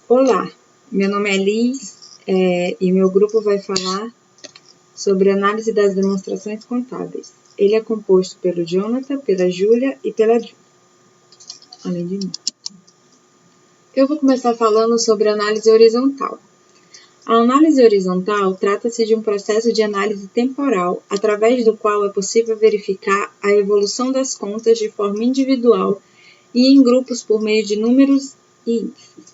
Olá, meu nome é Liz e meu grupo vai falar sobre análise das demonstrações contábeis. Ele é composto pelo Jonathan, pela Júlia e pela Ju, além de mim. Eu vou começar falando sobre análise horizontal. A análise horizontal trata-se de um processo de análise temporal, através do qual é possível verificar a evolução das contas de forma individual e em grupos por meio de números e índices.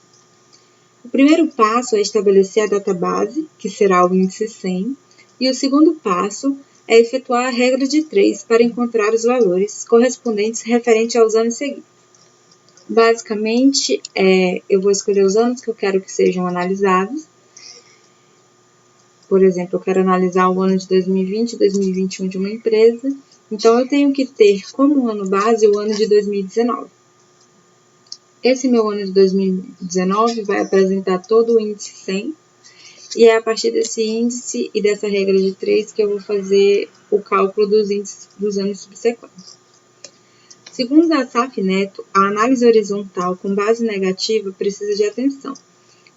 O primeiro passo é estabelecer a database, que será o índice 100, e o segundo passo é efetuar a regra de 3 para encontrar os valores correspondentes referente aos anos seguintes. Basicamente, eu vou escolher os anos que eu quero que sejam analisados. Por exemplo, eu quero analisar o ano de 2020 e 2021 de uma empresa, então eu tenho que ter como ano base o ano de 2019. Esse meu ano de 2019 vai apresentar todo o índice 100, e é a partir desse índice e dessa regra de 3 que eu vou fazer o cálculo dos índices dos anos subsequentes. Segundo a SAF Neto, a análise horizontal com base negativa precisa de atenção,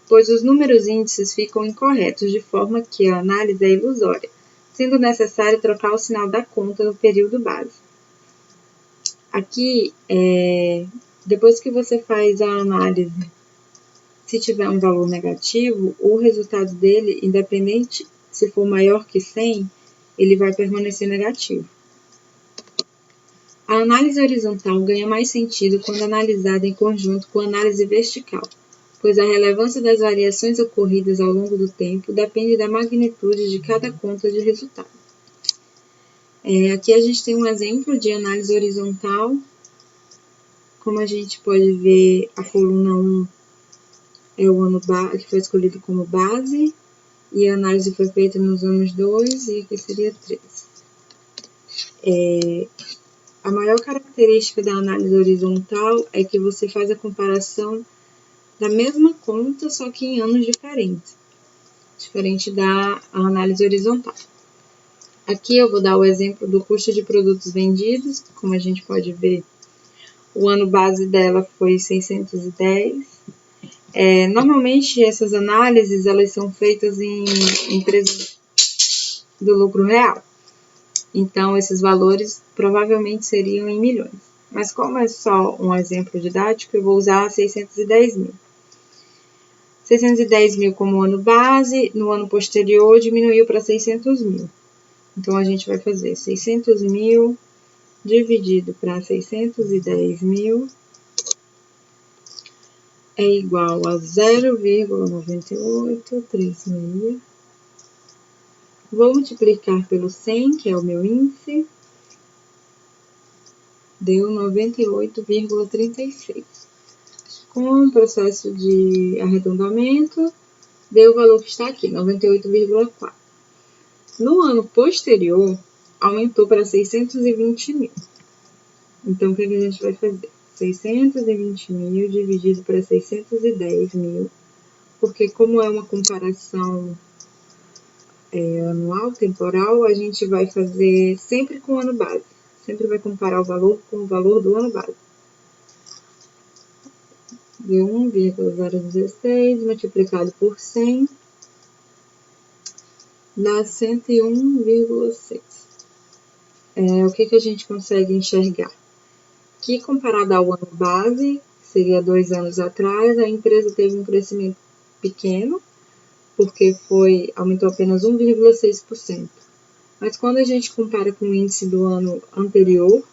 pois os números índices ficam incorretos, de forma que a análise é ilusória, sendo necessário trocar o sinal da conta no período base. Aqui, depois que você faz a análise, se tiver um valor negativo, o resultado dele, independente se for maior que 100, ele vai permanecer negativo. A análise horizontal ganha mais sentido quando analisada em conjunto com a análise vertical, pois a relevância das variações ocorridas ao longo do tempo depende da magnitude de cada conta de resultado. Aqui a gente tem um exemplo de análise horizontal. Como a gente pode ver, a coluna 1 é o ano que foi escolhido como base, e a análise foi feita nos anos 2 e aqui seria 3. A maior característica da análise horizontal é que você faz a comparação da mesma conta, só que em anos diferentes, diferente da análise horizontal. Aqui eu vou dar o exemplo do custo de produtos vendidos. Como a gente pode ver, o ano base dela foi 610. Normalmente essas análises elas são feitas em empresas do lucro real. Então, esses valores provavelmente seriam em milhões. Mas como é só um exemplo didático, eu vou usar 610 mil. 610 mil como ano base, no ano posterior diminuiu para 600 mil. Então, a gente vai fazer 600 mil dividido para 610 mil é igual a 0,9836. Vou multiplicar pelo 100, que é o meu índice, deu 98,36. Com o processo de arredondamento, deu o valor que está aqui, 98,4. No ano posterior, aumentou para 620 mil. Então, o que a gente vai fazer? 620 mil dividido para 610 mil, porque como é uma comparação anual, temporal, a gente vai fazer sempre com o ano base. Sempre vai comparar o valor com o valor do ano base. Deu 1,016 multiplicado por 100 dá 101,6. O que a gente consegue enxergar? Que comparado ao ano base, que seria 2 anos atrás, a empresa teve um crescimento pequeno, porque aumentou apenas 1,6%. Mas quando a gente compara com o índice do ano anterior,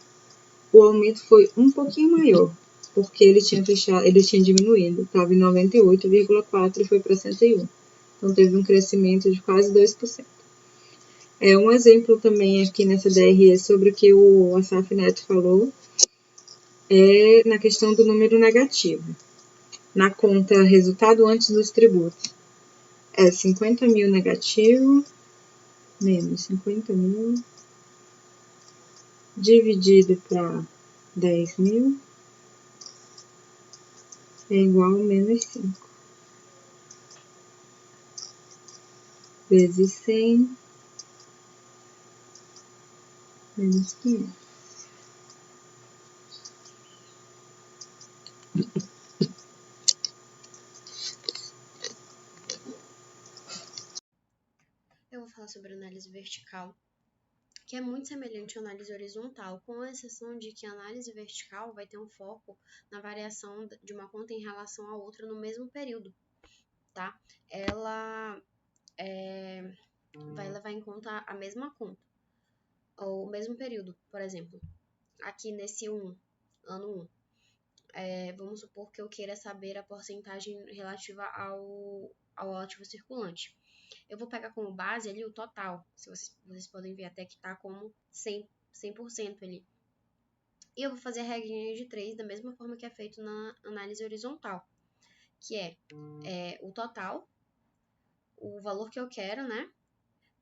o aumento foi um pouquinho maior, porque ele tinha diminuído, estava em 98,4 e foi para 101. Então teve um crescimento de quase 2%. Um exemplo também aqui nessa DRE sobre o que o Asaf Neto falou é na questão do número negativo. Na conta resultado antes dos tributos, 50 mil negativo, menos 50 mil, dividido para 10 mil, é igual a menos 5. Vezes 100, menos 500. falar sobre análise vertical, que é muito semelhante à análise horizontal, com a exceção de que a análise vertical vai ter um foco na variação de uma conta em relação a outra no mesmo período, tá? Ela vai levar em conta a mesma conta, ou o mesmo período, por exemplo. Aqui nesse ano 1, vamos supor que eu queira saber a porcentagem relativa ao ativo circulante. Eu vou pegar como base ali o total, se vocês podem ver até que está como 100% ali. E eu vou fazer a regrinha de 3 da mesma forma que é feito na análise horizontal, que é o total, o valor que eu quero, né?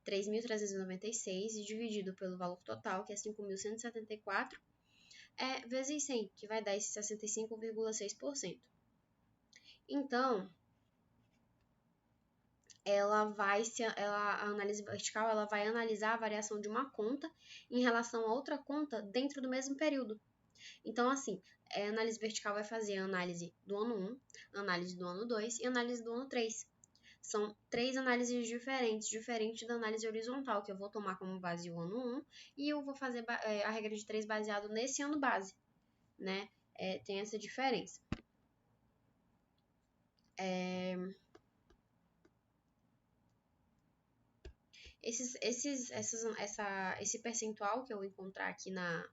3.396 e dividido pelo valor total, que é 5.174, vezes 100, que vai dar esse 65,6%. Então, a análise vertical ela vai analisar a variação de uma conta em relação a outra conta dentro do mesmo período. Então, assim, a análise vertical vai fazer a análise do ano 1, análise do ano 2 e análise do ano 3. São 3 análises diferentes da análise horizontal, que eu vou tomar como base o ano 1 e eu vou fazer a regra de 3 baseado nesse ano base, né? Tem essa diferença. Esse percentual que eu encontrar aqui na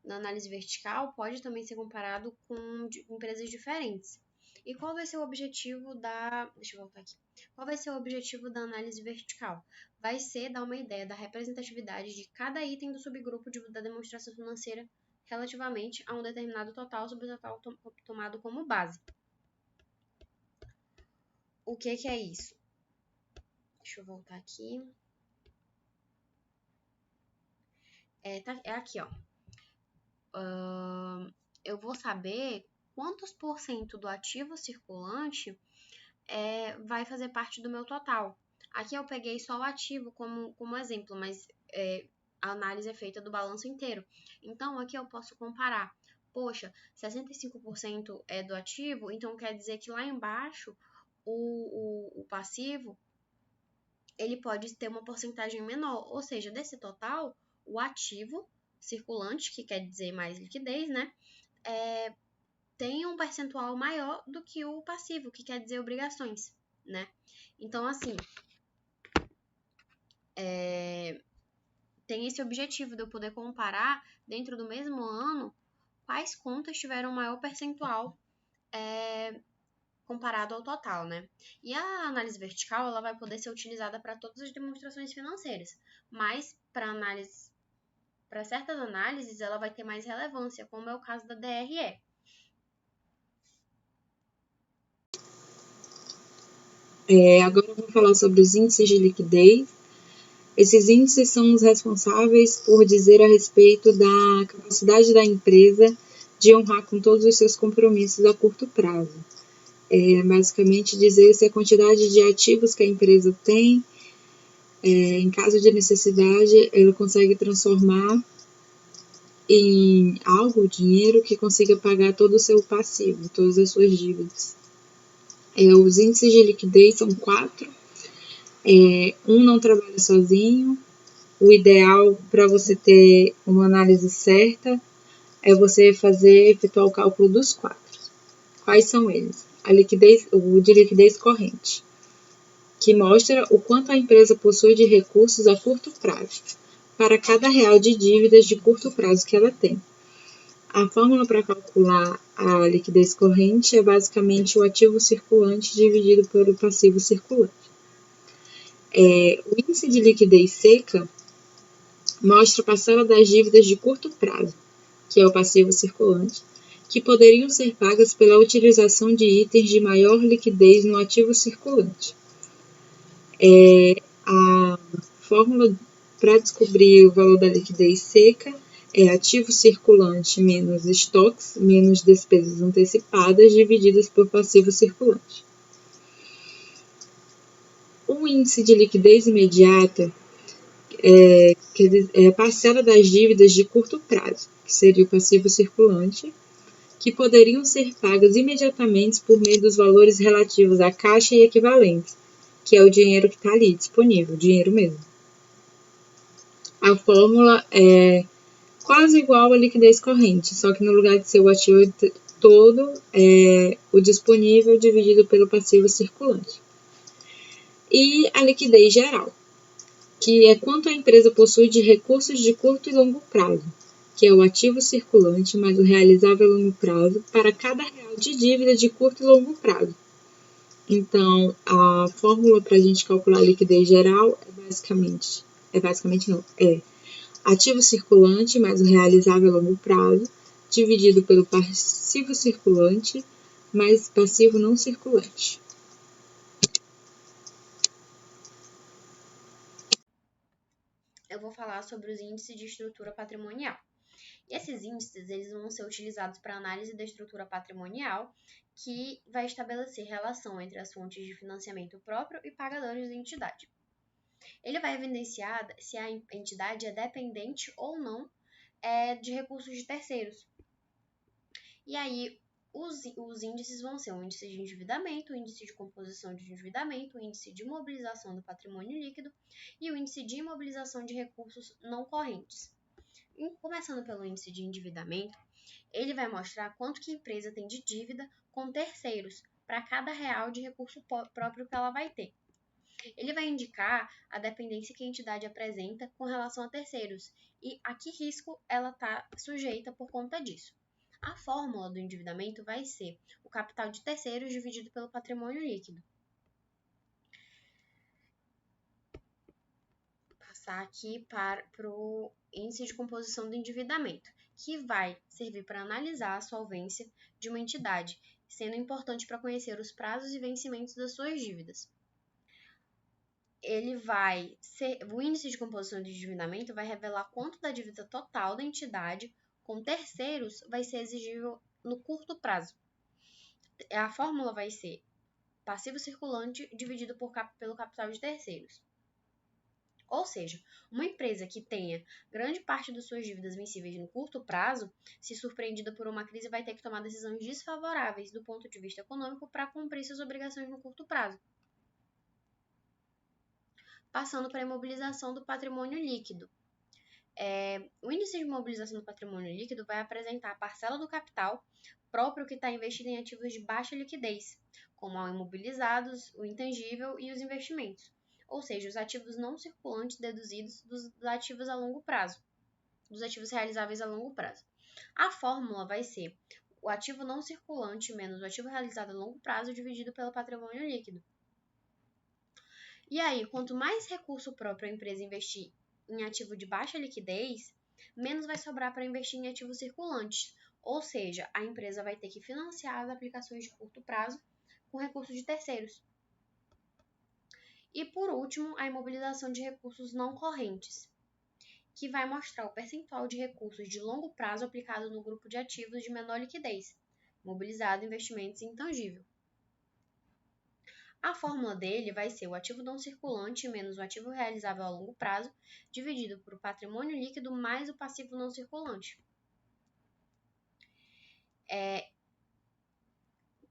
análise vertical pode também ser comparado com empresas diferentes. E qual vai ser o objetivo Deixa eu voltar aqui. Qual vai ser o objetivo da análise vertical? Vai ser dar uma ideia da representatividade de cada item do subgrupo da demonstração financeira relativamente a um determinado total sobre o total tomado como base. O que é isso? Deixa eu voltar aqui. É aqui, ó. Eu vou saber quantos por cento do ativo circulante vai fazer parte do meu total. Aqui eu peguei só o ativo como exemplo, mas a análise é feita do balanço inteiro. Então, aqui eu posso comparar. Poxa, 65% é do ativo, então quer dizer que lá embaixo o passivo ele pode ter uma porcentagem menor. Ou seja, desse total, o ativo circulante, que quer dizer mais liquidez, né? Tem um percentual maior do que o passivo, que quer dizer obrigações, né? Então, assim, tem esse objetivo de eu poder comparar, dentro do mesmo ano, quais contas tiveram maior percentual comparado ao total, né? E a análise vertical, ela vai poder ser utilizada para todas as demonstrações financeiras, mas para certas análises, ela vai ter mais relevância, como é o caso da DRE. Agora eu vou falar sobre os índices de liquidez. Esses índices são os responsáveis por dizer a respeito da capacidade da empresa de honrar com todos os seus compromissos a curto prazo. Basicamente dizer se a quantidade de ativos que a empresa tem, em caso de necessidade, ela consegue transformar em algo, dinheiro, que consiga pagar todo o seu passivo, todas as suas dívidas. Os índices de liquidez são 4. Um não trabalha sozinho. O ideal para você ter uma análise certa é você efetuar o cálculo dos 4. Quais são eles? O de liquidez corrente, que mostra o quanto a empresa possui de recursos a curto prazo, para cada real de dívidas de curto prazo que ela tem. A fórmula para calcular a liquidez corrente é basicamente o ativo circulante dividido pelo passivo circulante. O índice de liquidez seca mostra a parcela das dívidas de curto prazo, que é o passivo circulante, que poderiam ser pagas pela utilização de itens de maior liquidez no ativo circulante. A fórmula para descobrir o valor da liquidez seca é ativo circulante menos estoques, menos despesas antecipadas, divididas por passivo circulante. O índice de liquidez imediata é a parcela das dívidas de curto prazo, que seria o passivo circulante, que poderiam ser pagas imediatamente por meio dos valores relativos à caixa e equivalentes, que é o dinheiro que está ali disponível, dinheiro mesmo. A fórmula é quase igual à liquidez corrente, só que no lugar de ser o ativo todo, é o disponível dividido pelo passivo circulante. E a liquidez geral, que é quanto a empresa possui de recursos de curto e longo prazo, que é o ativo circulante mais o realizável a longo prazo para cada real de dívida de curto e longo prazo. Então, a fórmula para a gente calcular a liquidez geral é ativo circulante mais o realizável a longo prazo, dividido pelo passivo circulante mais passivo não circulante. Eu vou falar sobre os índices de estrutura patrimonial. E esses índices eles vão ser utilizados para análise da estrutura patrimonial, que vai estabelecer relação entre as fontes de financiamento próprio e pagadores da entidade. Ele vai evidenciar se a entidade é dependente ou não de recursos de terceiros. E aí, os índices vão ser o índice de endividamento, o índice de composição de endividamento, o índice de imobilização do patrimônio líquido e o índice de imobilização de recursos não correntes. Começando pelo índice de endividamento, ele vai mostrar quanto que a empresa tem de dívida com terceiros para cada real de recurso próprio que ela vai ter. Ele vai indicar a dependência que a entidade apresenta com relação a terceiros e a que risco ela está sujeita por conta disso. A fórmula do endividamento vai ser o capital de terceiros dividido pelo patrimônio líquido. Passar aqui para o índice de composição do endividamento, que vai servir para analisar a solvência de uma entidade, sendo importante para conhecer os prazos e vencimentos das suas dívidas. O índice de composição de endividamento vai revelar quanto da dívida total da entidade com terceiros vai ser exigível no curto prazo. A fórmula vai ser passivo circulante dividido pelo capital de terceiros. Ou seja, uma empresa que tenha grande parte das suas dívidas vencíveis no curto prazo, se surpreendida por uma crise, vai ter que tomar decisões desfavoráveis do ponto de vista econômico para cumprir suas obrigações no curto prazo. Passando para a imobilização do patrimônio líquido. O índice de imobilização do patrimônio líquido vai apresentar a parcela do capital próprio que está investido em ativos de baixa liquidez, como os imobilizados, o intangível e os investimentos, ou seja, os ativos não circulantes deduzidos dos ativos a longo prazo, dos ativos realizáveis a longo prazo. A fórmula vai ser o ativo não circulante menos o ativo realizado a longo prazo dividido pelo patrimônio líquido. E aí, quanto mais recurso próprio a empresa investir em ativo de baixa liquidez, menos vai sobrar para investir em ativos circulantes, ou seja, a empresa vai ter que financiar as aplicações de curto prazo com recursos de terceiros. E por último, a imobilização de recursos não correntes, que vai mostrar o percentual de recursos de longo prazo aplicado no grupo de ativos de menor liquidez, imobilizado, investimentos e intangível. A fórmula dele vai ser o ativo não circulante menos o ativo realizável a longo prazo, dividido por o patrimônio líquido mais o passivo não circulante.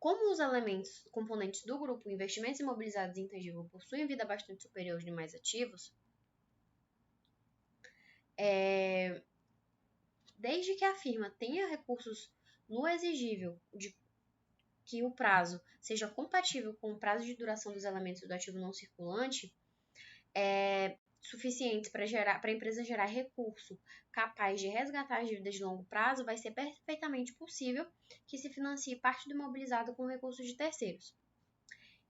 Como os componentes do grupo investimentos imobilizados e intangíveis possuem vida bastante superior aos demais ativos, desde que a firma tenha recursos no exigível de que o prazo seja compatível com o prazo de duração dos elementos do ativo não circulante, suficientes para a empresa gerar recurso capaz de resgatar as dívidas de longo prazo, vai ser perfeitamente possível que se financie parte do imobilizado com recursos de terceiros.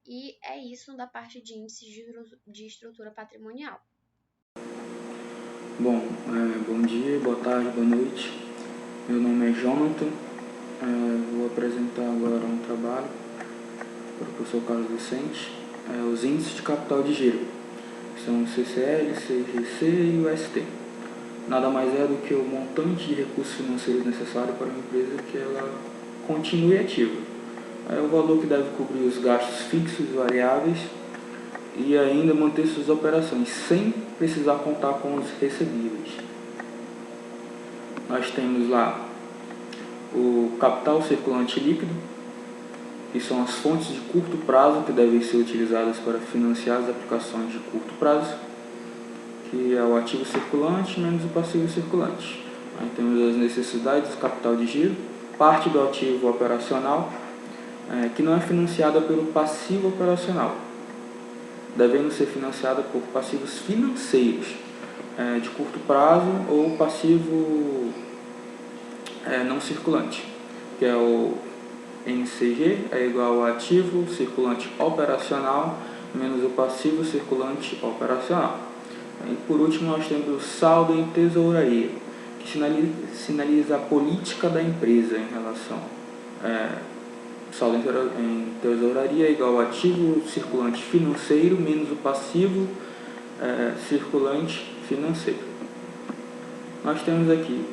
E é isso da parte de índices de estrutura patrimonial. Bom dia, boa tarde, boa noite. Meu nome é Jonathan. Vou apresentar agora um trabalho para o professor Carlos Vicente. Os índices de capital de giro são o CCL, CGC e o ST. Nada mais é do que o montante de recursos financeiros necessário para uma empresa que ela continue ativa. É o valor que deve cobrir os gastos fixos e variáveis e ainda manter suas operações sem precisar contar com os recebíveis. Nós temos lá o capital circulante líquido que são as fontes de curto prazo que devem ser utilizadas para financiar as aplicações de curto prazo, que é o ativo circulante menos o passivo circulante. Aí temos as necessidades do capital de giro, parte do ativo operacional, que não é financiada pelo passivo operacional, devendo ser financiada por passivos financeiros de curto prazo ou passivo não circulante, que é o NCG, é igual ao ativo circulante operacional menos o passivo circulante operacional. E por último nós temos o saldo em tesouraria, que sinaliza a política da empresa em relação saldo em tesouraria é igual ao ativo circulante financeiro menos o passivo circulante financeiro. Nós temos aqui,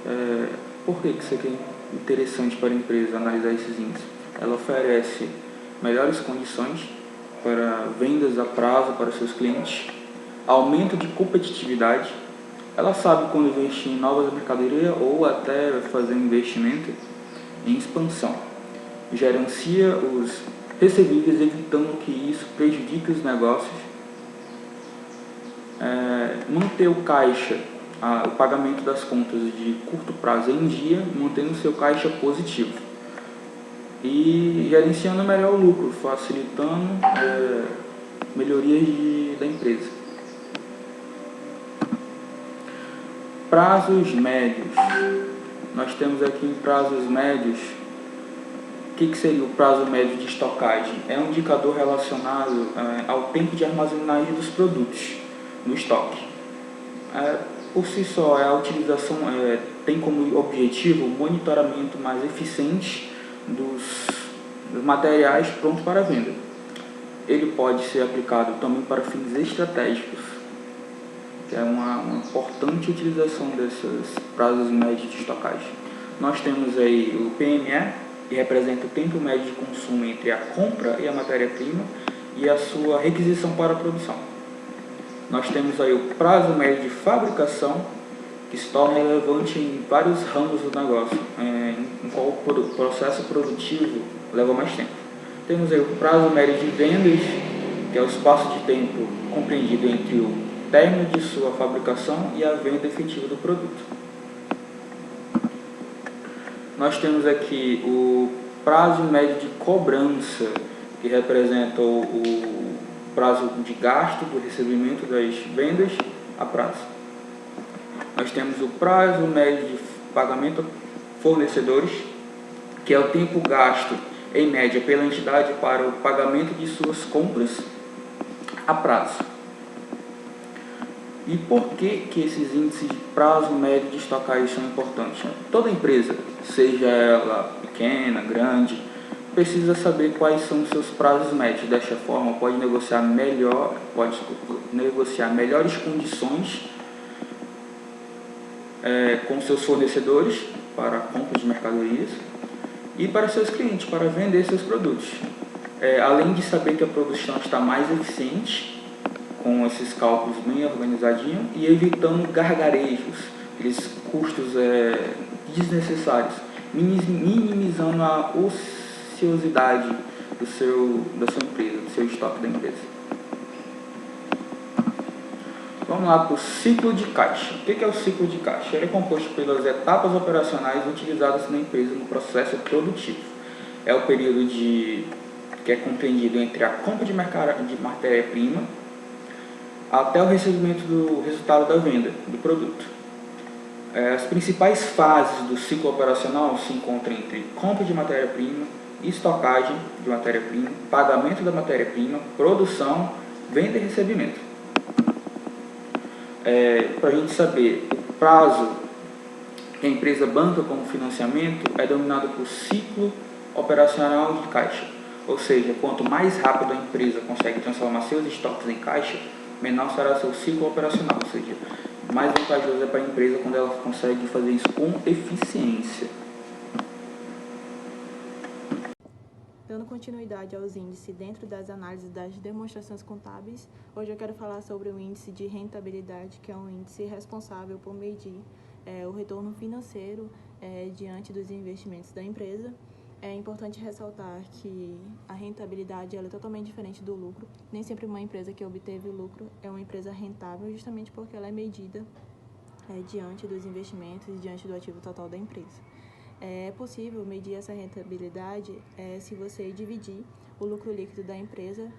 por que isso aqui é interessante para a empresa analisar esses índices? Ela oferece melhores condições para vendas a prazo para seus clientes, aumento de competitividade, ela sabe quando investir em novas mercadorias ou até fazer investimento em expansão, gerencia os recebíveis evitando que isso prejudique os negócios, manter o caixa, o pagamento das contas de curto prazo em dia, mantendo seu caixa positivo e gerenciando melhor o lucro, facilitando melhorias da empresa. Prazos médios. Nós temos aqui em prazos médios, o que seria o prazo médio de estocagem? É um indicador relacionado ao tempo de armazenagem dos produtos no estoque. Por si só, a utilização tem como objetivo o monitoramento mais eficiente dos materiais prontos para venda. Ele pode ser aplicado também para fins estratégicos, que é uma importante utilização desses prazos médios de estocagem. Nós temos aí o PME, que representa o tempo médio de consumo entre a compra e a matéria-prima e a sua requisição para a produção. Nós temos aí o prazo médio de fabricação, que se torna relevante em vários ramos do negócio, em qual o processo produtivo leva mais tempo. Temos aí o prazo médio de vendas, que é o espaço de tempo compreendido entre o término de sua fabricação e a venda efetiva do produto. Nós temos aqui o prazo médio de cobrança, que representa o prazo de gasto do recebimento das vendas a prazo. Nós temos o prazo médio de pagamento a fornecedores, que é o tempo gasto em média pela entidade para o pagamento de suas compras a prazo. E por que esses índices de prazo médio de estocagem são importantes? Toda empresa, seja ela pequena, grande, precisa saber quais são os seus prazos médios. Desta forma, pode negociar melhores condições com seus fornecedores para a compra de mercadorias e para seus clientes, para vender seus produtos. Além de saber que a produção está mais eficiente, com esses cálculos bem organizadinhos e evitando gargarejos, aqueles custos desnecessários, minimizando a ociosidade da sua empresa, do seu estoque da empresa. Vamos lá para o ciclo de caixa. O que é o ciclo de caixa? Ele é composto pelas etapas operacionais utilizadas na empresa no processo produtivo. É o período que é compreendido entre a compra de matéria-prima até o recebimento do resultado da venda do produto. As principais fases do ciclo operacional se encontram entre compra de matéria-prima, estocagem de matéria-prima, pagamento da matéria-prima, produção, venda e recebimento. Para a gente saber, o prazo que a empresa banca como financiamento é dominado por ciclo operacional de caixa. Ou seja, quanto mais rápido a empresa consegue transformar seus estoques em caixa, menor será seu ciclo operacional. Ou seja, mais vantajoso é para a empresa quando ela consegue fazer isso com eficiência. Dando continuidade aos índices dentro das análises das demonstrações contábeis, hoje eu quero falar sobre o índice de rentabilidade, que é um índice responsável por medir o retorno financeiro diante dos investimentos da empresa. É importante ressaltar que a rentabilidade ela é totalmente diferente do lucro. Nem sempre uma empresa que obteve o lucro é uma empresa rentável, justamente porque ela é medida diante dos investimentos e diante do ativo total da empresa. É possível medir essa rentabilidade se você dividir o lucro líquido da empresa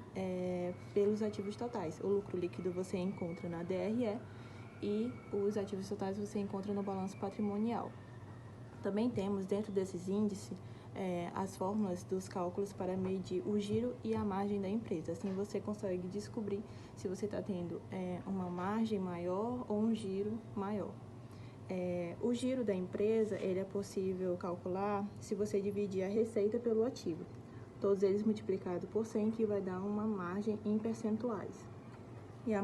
pelos ativos totais. O lucro líquido você encontra na DRE e os ativos totais você encontra no balanço patrimonial. Também temos dentro desses índices as fórmulas dos cálculos para medir o giro e a margem da empresa. Assim você consegue descobrir se você está tendo uma margem maior ou um giro maior. O giro da empresa ele é possível calcular se você dividir a receita pelo ativo. Todos eles multiplicados por 100, que vai dar uma margem em percentuais. E a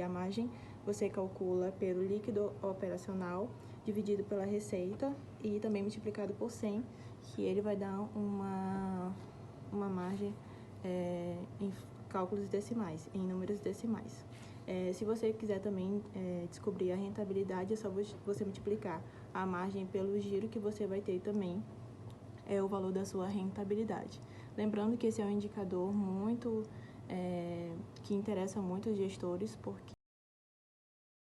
margem você calcula pelo líquido operacional dividido pela receita e também multiplicado por 100, que ele vai dar uma margem em cálculos decimais, em números decimais. Se você quiser também descobrir a rentabilidade, é só você multiplicar a margem pelo giro, que você vai ter também o valor da sua rentabilidade. Lembrando que esse é um indicador muito que interessa muito os gestores, porque